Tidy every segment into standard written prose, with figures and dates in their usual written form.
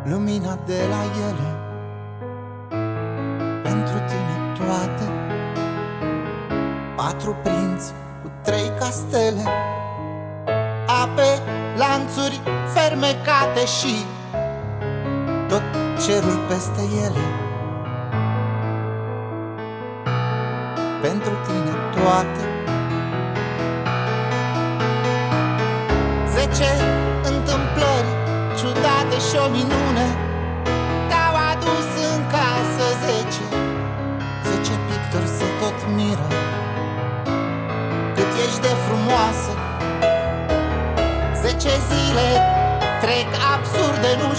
lumina de la ele, pentru tine toate. 4 prinți cu 3 castele, ape, lanțuri fermecate și tot cerul peste ele, pentru tine toate. 10 întâmplări ciudate și o minune te-au adus în casă. 10 pictori se tot miră cât ești de frumoasă. 10 zile trec absurde, nu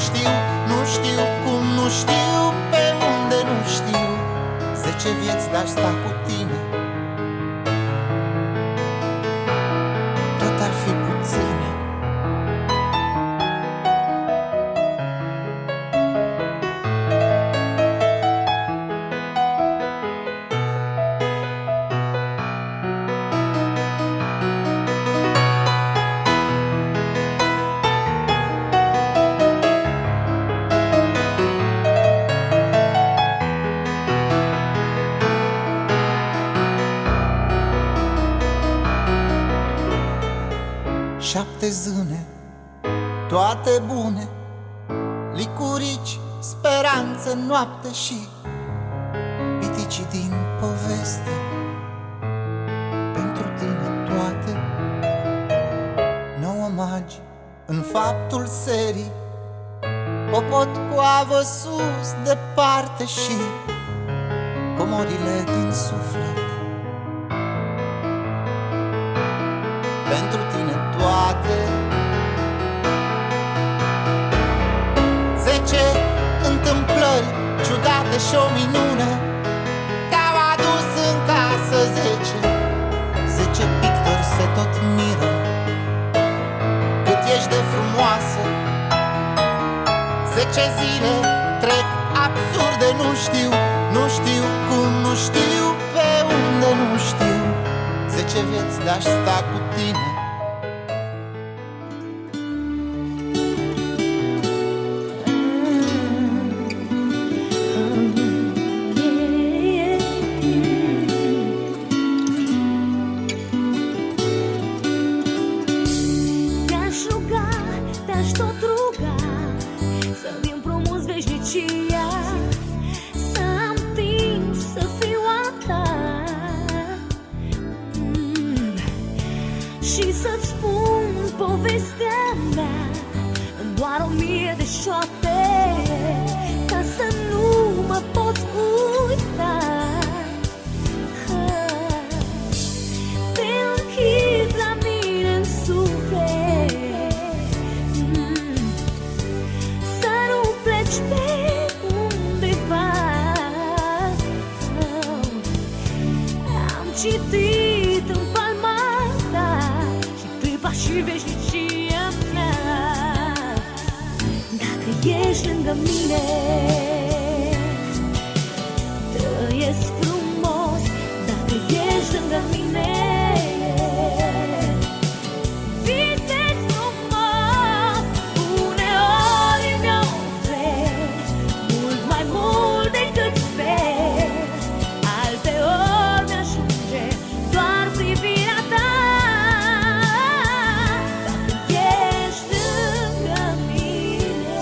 știu cum, nu știu pe unde, nu știu. 10 vieți de-aș sta cu tine, tot ar fi puține. Șapte zâne, toate bune, licurici, speranță, noapte și piticii din poveste, pentru tine toate. 9 magi în faptul serii, popot cu avă sus departe și comorile din suflet, pentru tine toate. 10 întâmplări ciudate și o minune te-au adus în casă. 10 pictori se tot miră cât ești de frumoasă. 10 zile trec absurde, nu știu cum, nu știu pe unde, nu știu. 10 vieți de-aș sta cu tine, te-aș ruga, te-aș tot ruga să-mi împrumuți veșnicia, să am timp să fiu a ta și să-ți spun povestea mea în doar 1000 de șoapte, ca să nu mă poți uita. Te închid la mine în suflet, să nu pleci pe undeva. Am citit în palma ta și clipa și veșnicia mea. Dacă ești lângă mine, trăiesc frumos. Dacă ești lângă mine, visez frumos. Uneori îmi oferi mult mai mult decât sper, alteori mi-ajunge doar privirea ta. Dacă ești lângă mine,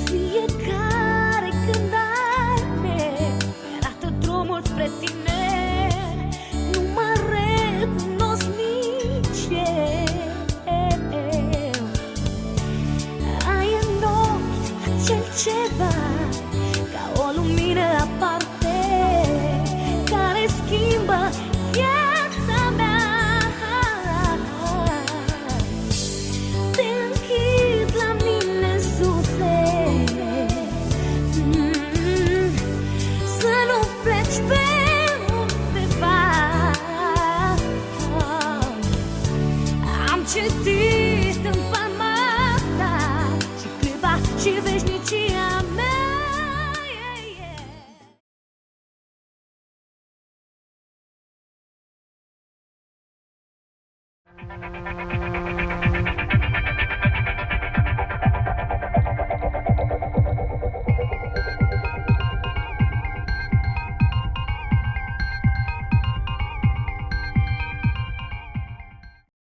fiecare când arme arată drumul spre tine. Nu mă recunosc nici eu. Ai în ochi acel ceva, ca o lumină aparte, care schimbă viața mea. Te închid la mine în suflet, să nu pleci pe undeva. Am citit în palma ta și clipa și veșnicia mea.